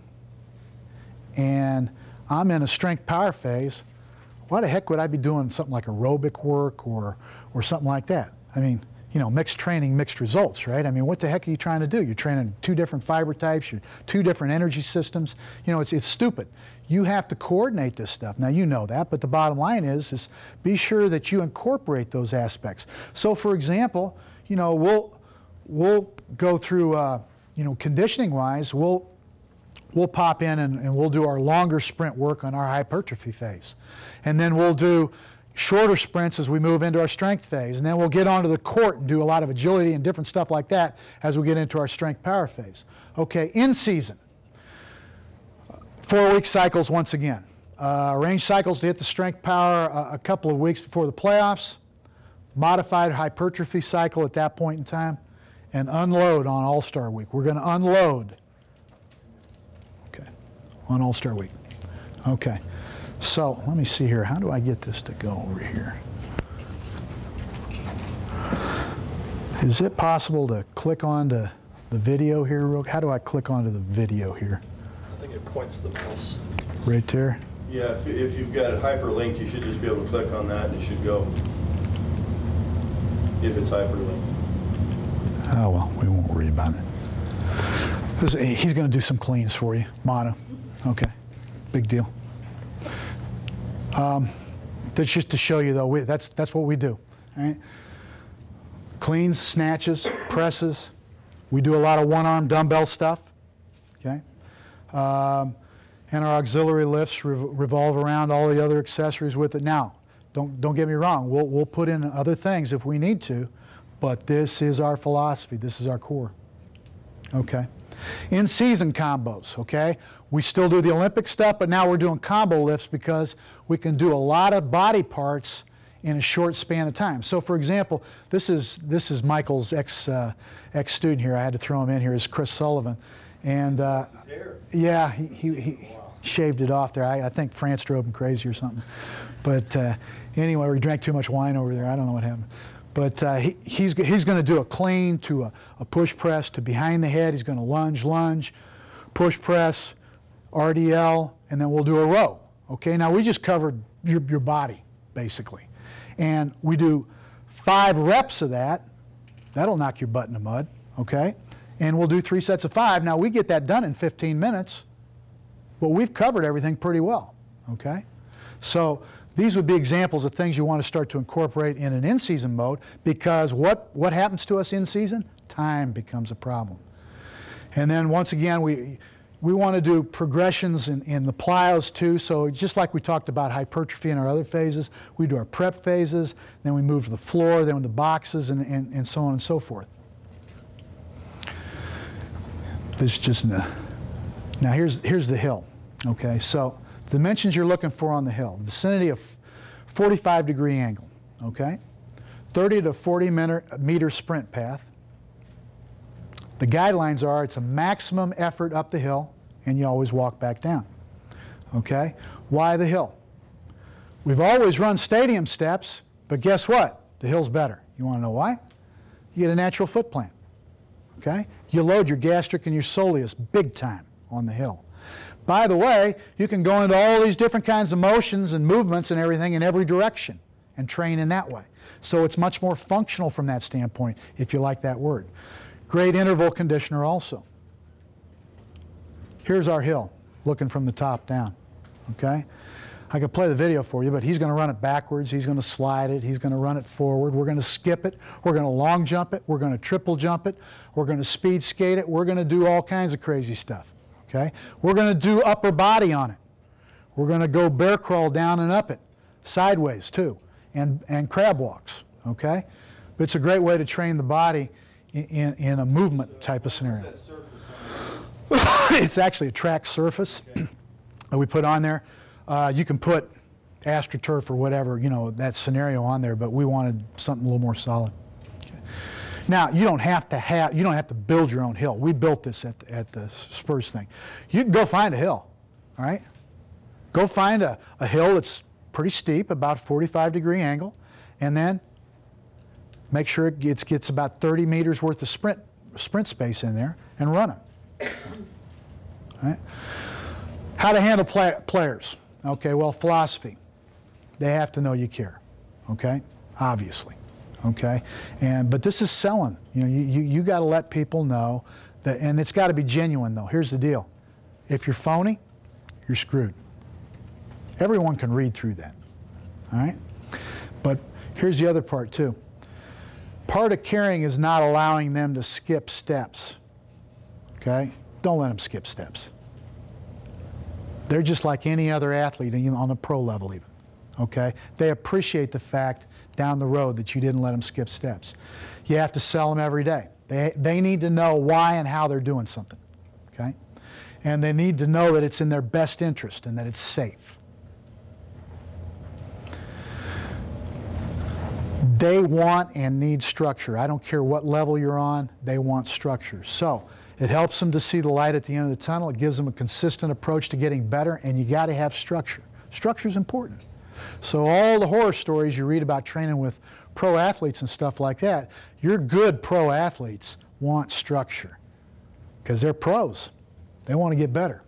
and I'm in a strength power phase, why the heck would I be doing something like aerobic work or something like that? I mean, you know, mixed training, mixed results, right? I mean, what the heck are you trying to do? You're training 2 different fiber types, you're 2 different energy systems. You know, it's stupid. You have to coordinate this stuff. Now, you know that, but the bottom line is be sure that you incorporate those aspects. So, for example, you know, we'll go through, you know, conditioning-wise, we'll we'll pop in and we'll do our longer sprint work on our hypertrophy phase. And then we'll do shorter sprints as we move into our strength phase. And then we'll get onto the court and do a lot of agility and different stuff like that as we get into our strength power phase. Okay, in season, 4-week cycles once again. Range cycles to hit the strength power a couple of weeks before the playoffs. Modified hypertrophy cycle at that point in time. And unload on AllStar week. We're going to unload, okay, on AllStar week. Okay, so let me see here. How do I get this to go over here? Is it possible to click onto the video here? How do I click onto the video here? I think it points the mouse. Right there? Yeah, if you've got it hyperlinked, you should just be able to click on that and it should go. If it's hyperlinked. Oh, well, we won't worry about it. He's going to do some cleans for you. Mono. Okay. Big deal. That's just to show you, though, that's what we do. All right? Cleans, snatches, presses. We do a lot of one-arm dumbbell stuff. Okay? And our auxiliary lifts revolve around all the other accessories with it. Now, don't get me wrong. We'll put in other things if we need to. But this is our philosophy. This is our core. Okay. In-season combos, okay? We still do the Olympic stuff, but now we're doing combo lifts because we can do a lot of body parts in a short span of time. So, for example, this is Michael's ex-student here. I had to throw him in here. Is Chris Sullivan. And, yeah, he shaved it off there. I think France drove him crazy or something. But anyway, or he drank too much wine over there. I don't know what happened. But he's going to do a clean to a push press to behind the head. He's going to lunge, push press, RDL, and then we'll do a row. Okay, now we just covered your body, basically. And we do 5 reps of that. That'll knock your butt in the mud, okay? And we'll do 3 sets of 5. Now we get that done in 15 minutes, but we've covered everything pretty well, okay? So these would be examples of things you want to start to incorporate in an in-season mode, because what happens to us in season? Time becomes a problem. And then once again, we want to do progressions in the plyos too. So just like we talked about hypertrophy in our other phases, we do our prep phases, then we move to the floor, then the boxes, and so on and so forth. This just now here's the hill. Okay, so dimensions you're looking for on the hill, vicinity of 45-degree angle, okay? 30 to 40 meter sprint path. The guidelines are it's a maximum effort up the hill, and you always walk back down, okay? Why the hill? We've always run stadium steps, but guess what? The hill's better. You want to know why? You get a natural foot plant, okay? You load your gastric and your soleus big time on the hill. By the way, you can go into all these different kinds of motions and movements and everything in every direction and train in that way. So it's much more functional from that standpoint, if you like that word. Great interval conditioner also. Here's our hill, looking from the top down, okay? I could play the video for you, but he's going to run it backwards, he's going to slide it, he's going to run it forward, we're going to skip it, we're going to long jump it, we're going to triple jump it, we're going to speed skate it, we're going to do all kinds of crazy stuff. Okay? We're going to do upper body on it. We're going to go bear crawl down and up it, sideways too, and crab walks. Okay? But it's a great way to train the body in a movement type of scenario. It's actually a track surface that we put on there. You can put AstroTurf or whatever, you know, that scenario on there, but we wanted something a little more solid. Now, you don't have to build your own hill. We built this at the Spurs thing. You can go find a hill, all right? Go find a hill that's pretty steep, about 45-degree angle, and then make sure it gets about 30 meters worth of sprint space in there, and run it. All right? How to handle players. Okay, well, philosophy. They have to know you care, okay? Obviously. Okay, but this is selling. You know, you got to let people know that, and it's got to be genuine though. Here's the deal: if you're phony, you're screwed. Everyone can read through that. All right, but here's the other part too. Part of caring is not allowing them to skip steps. Okay, don't let them skip steps. They're just like any other athlete on the pro level even, okay? They appreciate the fact down the road that you didn't let them skip steps. You have to sell them every day. They need to know why and how they're doing something, okay? And they need to know that it's in their best interest and that it's safe. They want and need structure. I don't care what level you're on, they want structure. So it helps them to see the light at the end of the tunnel. It gives them a consistent approach to getting better, and you got to have structure. Structure is important. So all the horror stories you read about training with pro athletes and stuff like that, your good pro athletes want structure because they're pros. They want to get better,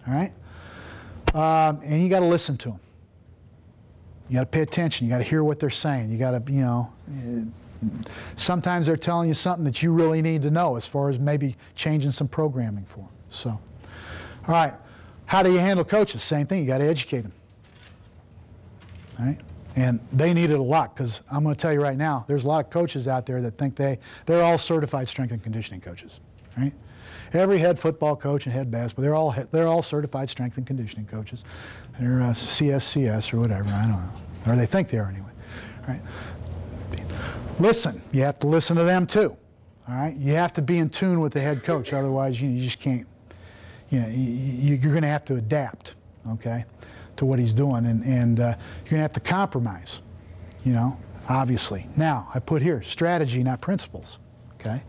all right? And you got to listen to them. You got to pay attention. You got to hear what they're saying. You got to, you know, sometimes they're telling you something that you really need to know as far as maybe changing some programming for them. So, all right, how do you handle coaches? Same thing. You got to educate them. All right? And they need it a lot because I'm going to tell you right now, there's a lot of coaches out there that think they're all certified strength and conditioning coaches. Right? Every head football coach and head basketball, they're all certified strength and conditioning coaches. They're CSCS or whatever, I don't know. Or they think they are anyway. All right? Listen, you have to listen to them too. All right? You have to be in tune with the head coach, otherwise you just can't, you know, you're going to have to adapt, okay, to what he's doing, and you're going to have to compromise, you know, obviously. Now, I put here strategy, not principles, okay?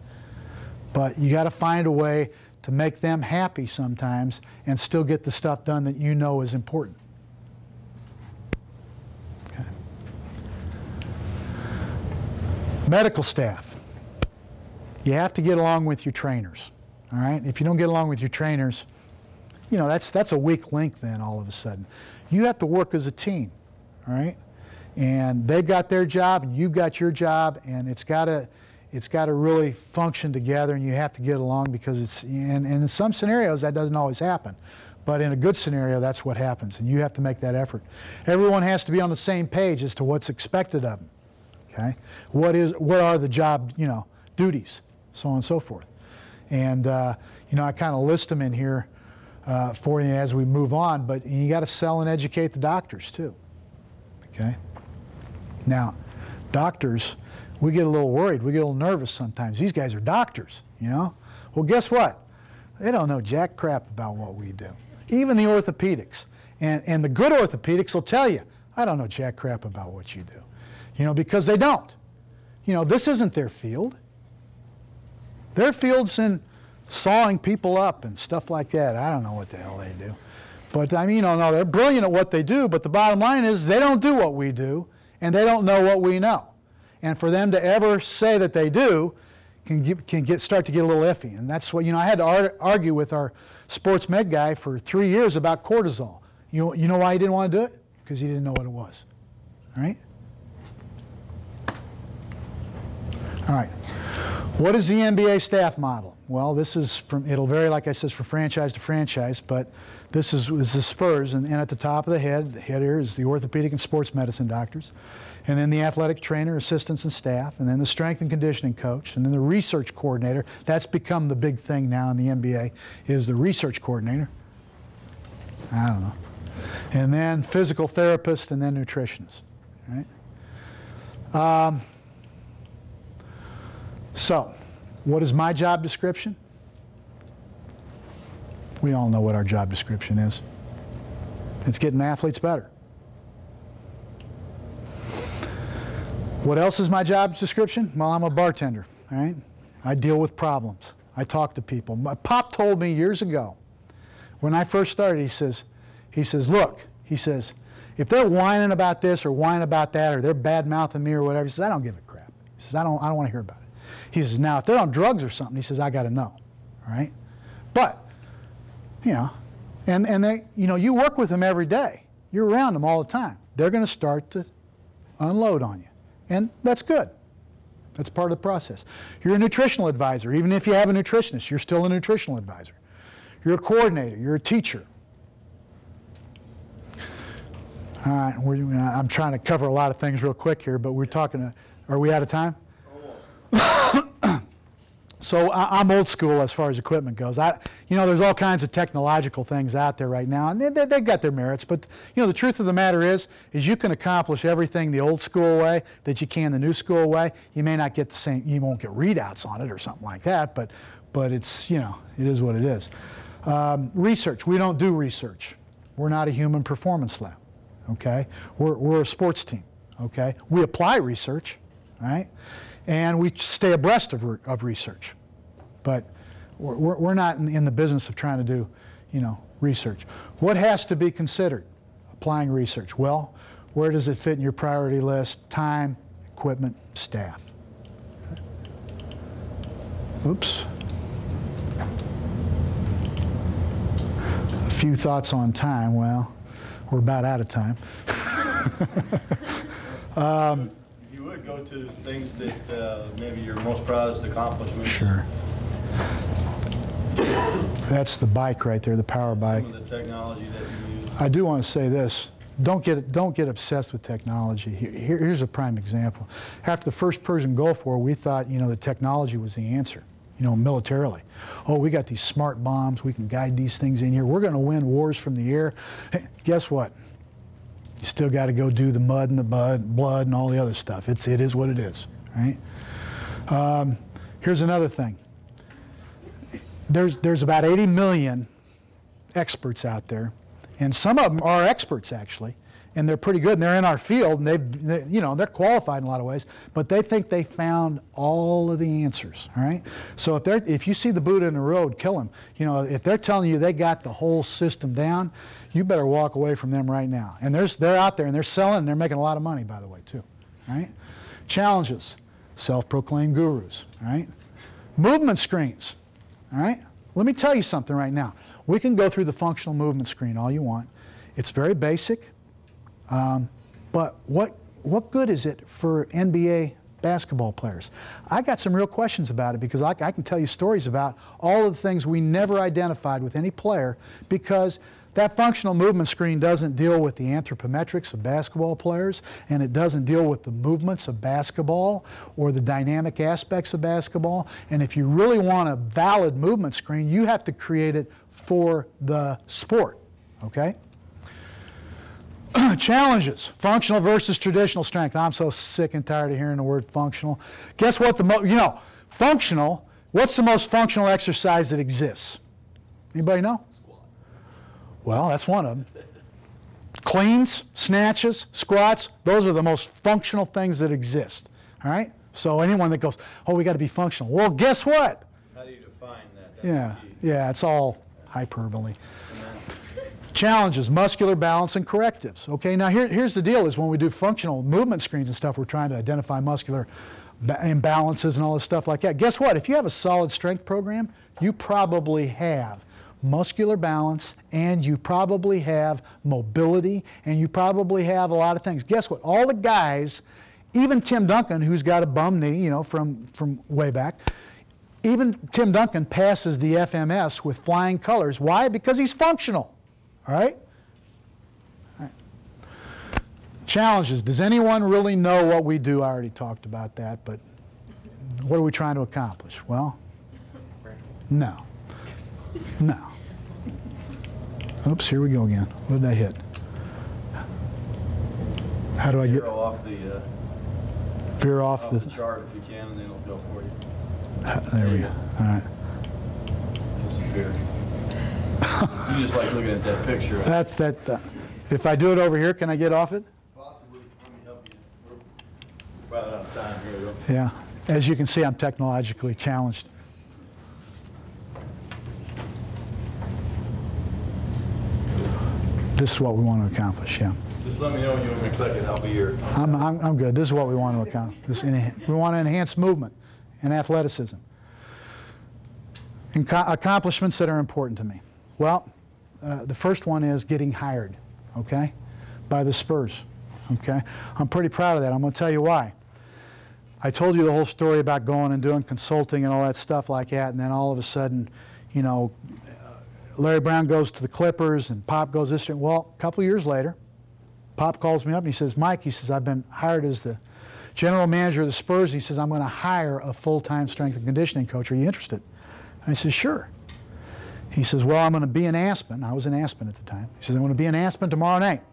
But you got to find a way to make them happy sometimes and still get the stuff done that you know is important. Okay. Medical staff. You have to get along with your trainers, all right? If you don't get along with your trainers, you know, that's a weak link then all of a sudden. You have to work as a team, all right? And they've got their job and you've got your job, and it's got to really function together, and you have to get along because and in some scenarios that doesn't always happen. But in a good scenario, that's what happens, and you have to make that effort. Everyone has to be on the same page as to what's expected of them, okay? What are the job, you know, duties, so on and so forth. And, you know, I kind of list them in here for you as we move on, but you got to sell and educate the doctors too, okay? Now, doctors, we get a little worried, we get a little nervous sometimes. These guys are doctors, you know? Well, guess what? They don't know jack crap about what we do. Even the orthopedics. And the good orthopedics will tell you, I don't know jack crap about what you do. You know, because they don't. You know, this isn't their field. Their field's in sawing people up and stuff like that. I don't know what the hell they do. But I mean, you know, no, they're brilliant at what they do, but the bottom line is they don't do what we do, and they don't know what we know. And for them to ever say that they do can start to get a little iffy. And that's what, you know, I had to argue with our sports med guy for 3 years about cortisol. You know why he didn't want to do it? Because he didn't know what it was. All right? All right. What is the NBA staff model? Well, this is it'll vary, like I said, from franchise to franchise, but this is the Spurs, and at the top of the head here is the orthopedic and sports medicine doctors, and then the athletic trainer, assistants, and staff, and then the strength and conditioning coach, and then the research coordinator. That's become the big thing now in the NBA, is the research coordinator. I don't know. And then physical therapist, and then nutritionist. Right? So, what is my job description? We all know what our job description is. It's getting athletes better. What else is my job description? Well, I'm a bartender, all right? I deal with problems. I talk to people. My pop told me years ago, when I first started, he says, look, he says, if they're whining about this or whining about that, or they're bad-mouthing me or whatever, he says, I don't give a crap. He says, I don't want to hear about it. He says, now, if they're on drugs or something, he says, I got to know, all right? But, you know, and they, you know, you work with them every day. You're around them all the time. They're going to start to unload on you, and that's good. That's part of the process. You're a nutritional advisor. Even if you have a nutritionist, you're still a nutritional advisor. You're a coordinator. You're a teacher. All right, I'm trying to cover a lot of things real quick here, but we're talking, are we out of time? So I'm old school as far as equipment goes. There's all kinds of technological things out there right now, and they've got their merits. But the truth of the matter is you can accomplish everything the old school way that you can the new school way. You may not get the same. You won't get readouts on it or something like that. But it's it is what it is. Research. We don't do research. We're not a human performance lab. Okay. We're a sports team. Okay. We apply research, right? And we stay abreast of research. But we're not in the business of trying to do, research. What has to be considered applying research? Well, where does it fit in your priority list? Time, equipment, staff. Oops. A few thoughts on time. Well, we're about out of time. You would go to things that maybe you're most proudest accomplishments. Sure. That's the bike right there, the power bike. Some of the technology that you use. I do want to say this. Don't get obsessed with technology. Here's a prime example. After the first Persian Gulf War, we thought, the technology was the answer, militarily. Oh, we got these smart bombs. We can guide these things in here. We're going to win wars from the air. Hey, guess what? You still got to go do the mud and the blood and all the other stuff. It is what it is, right? Here's another thing. There's about 80 million experts out there, and some of them are experts actually, and they're pretty good, and they're in our field, and they're qualified in a lot of ways, but they think they found all of the answers, all right? So if you see the Buddha in the road, kill him. If they're telling you they got the whole system down, you better walk away from them right now. And they're out there, and they're selling, and they're making a lot of money, by the way, too, right? Challenges, self-proclaimed gurus, all right? Movement screens, all right? Let me tell you something right now. We can go through the functional movement screen all you want. It's very basic. But what good is it for NBA basketball players? I got some real questions about it because I can tell you stories about all of the things we never identified with any player because that functional movement screen doesn't deal with the anthropometrics of basketball players, and it doesn't deal with the movements of basketball or the dynamic aspects of basketball. And if you really want a valid movement screen, you have to create it for the sport, okay? Challenges, functional versus traditional strength. I'm so sick and tired of hearing the word functional. Guess what functional, what's the most functional exercise that exists? Anybody know? Squat. Well, that's one of them. Cleans, snatches, squats, those are the most functional things that exist, all right? So anyone that goes, oh, we got to be functional. Well, guess what? How do you define that? That's the key. Yeah, it's all hyperbole. Challenges, muscular balance and correctives. Okay, now here's the deal is when we do functional movement screens and stuff, we're trying to identify muscular imbalances and all this stuff like that. Guess what? If you have a solid strength program, you probably have muscular balance and you probably have mobility and you probably have a lot of things. Guess what? All the guys, even Tim Duncan, who's got a bum knee, from way back, even Tim Duncan passes the FMS with flying colors. Why? Because he's functional. All right? All right? Challenges. Does anyone really know what we do? I already talked about that, but what are we trying to accomplish? Well, no. No. Oops, here we go again. What did I hit? How do I get... Veer off the chart if you can, and then it'll go for you. There we go. All right. Disappear. You just like looking at that picture. That's that. If I do it over here, can I get off it? Possibly. Let me help you. We're about out of time here, though. Yeah. As you can see, I'm technologically challenged. This is what we want to accomplish, yeah. Just let me know when you want me to click it. I'll be here. I'm good. This is what we want to accomplish. We want to enhance movement and athleticism. Accomplishments that are important to me. Well, the first one is getting hired, okay, by the Spurs, okay? I'm pretty proud of that. I'm going to tell you why. I told you the whole story about going and doing consulting and all that stuff like that, and then all of a sudden, Larry Brown goes to the Clippers and Pop goes this way. Well, a couple years later, Pop calls me up and he says, Mike, he says, I've been hired as the general manager of the Spurs. He says, I'm going to hire a full-time strength and conditioning coach. Are you interested? And I said, sure. He says, well, I'm going to be in Aspen. I was in Aspen at the time. He says, I'm going to be in Aspen tomorrow night.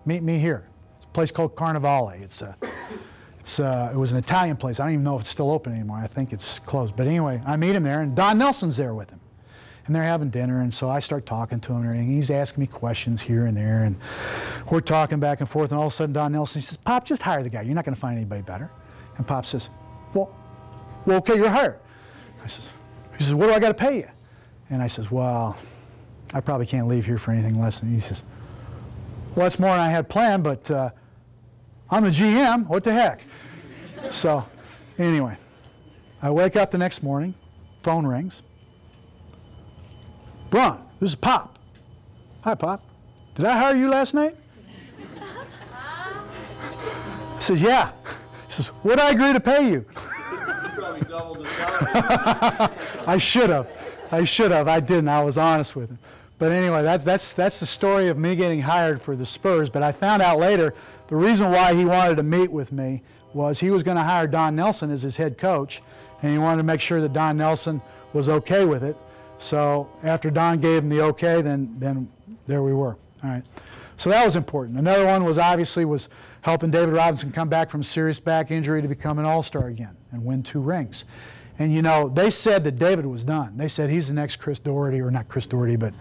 Meet me here. It's a place called Carnivale. It was an Italian place. I don't even know if it's still open anymore. I think it's closed. But anyway, I meet him there, and Don Nelson's there with him. And they're having dinner, and so I start talking to him and everything. He's asking me questions here and there, and we're talking back and forth, and all of a sudden Don Nelson, he says, Pop, just hire the guy. You're not going to find anybody better. And Pop says, well, okay, you're hired. He says, what do I got to pay you? And I says, well, I probably can't leave here for anything less than, he says, well, that's more than I had planned, but I'm the GM, what the heck? So anyway, I wake up the next morning, phone rings. Brun, this is Pop. Hi, Pop. Did I hire you last night? He says, yeah. He says, what did I agree to pay you? You probably doubled the salary. I should have. I didn't. I was honest with him. But anyway, that's the story of me getting hired for the Spurs. But I found out later the reason why he wanted to meet with me was he was going to hire Don Nelson as his head coach, and he wanted to make sure that Don Nelson was okay with it. So after Don gave him the okay, then there we were. All right. So that was important. Another one was obviously helping David Robinson come back from serious back injury to become an All-Star again and win 2 rings. And you know, they said that David was done. They said he's the next Chris Doherty, or not Chris Doherty, but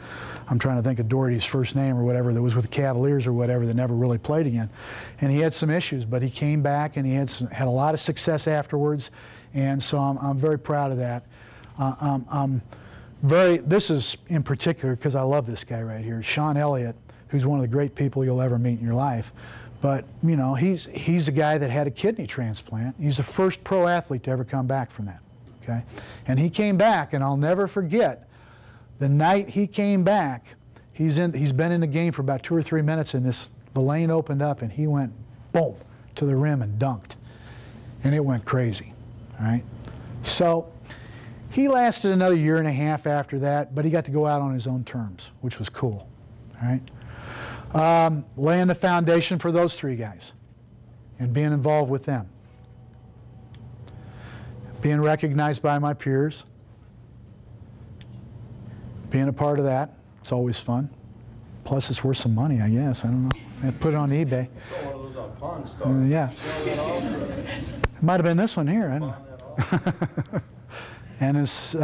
I'm trying to think of Doherty's first name or whatever, that was with the Cavaliers or whatever, that never really played again. And he had some issues, but he came back and he had a lot of success afterwards. And so I'm very proud of that. This is in particular because I love this guy right here, Sean Elliott, who's one of the great people you'll ever meet in your life. But you know, he's a guy that had a kidney transplant. He's the first pro athlete to ever come back from that. Okay, and he came back, and I'll never forget the night he came back. He's been in the game for about 2 or 3 minutes, and the lane opened up, and he went boom to the rim and dunked, and it went crazy. All right, so. He lasted another 1.5 years after that, but he got to go out on his own terms, which was cool. All right? Laying the foundation for those 3 guys and being involved with them. Being recognized by my peers. Being a part of that. It's always fun. Plus, it's worth some money, I guess. I don't know. I put it on eBay. I saw one of those on Pawn Star. Yeah. It might have been this one here. I don't know. And is,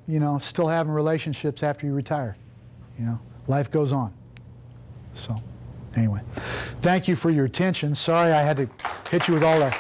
you know, still having relationships after you retire. You know, life goes on. So, anyway, thank you for your attention. Sorry I had to hit you with all that.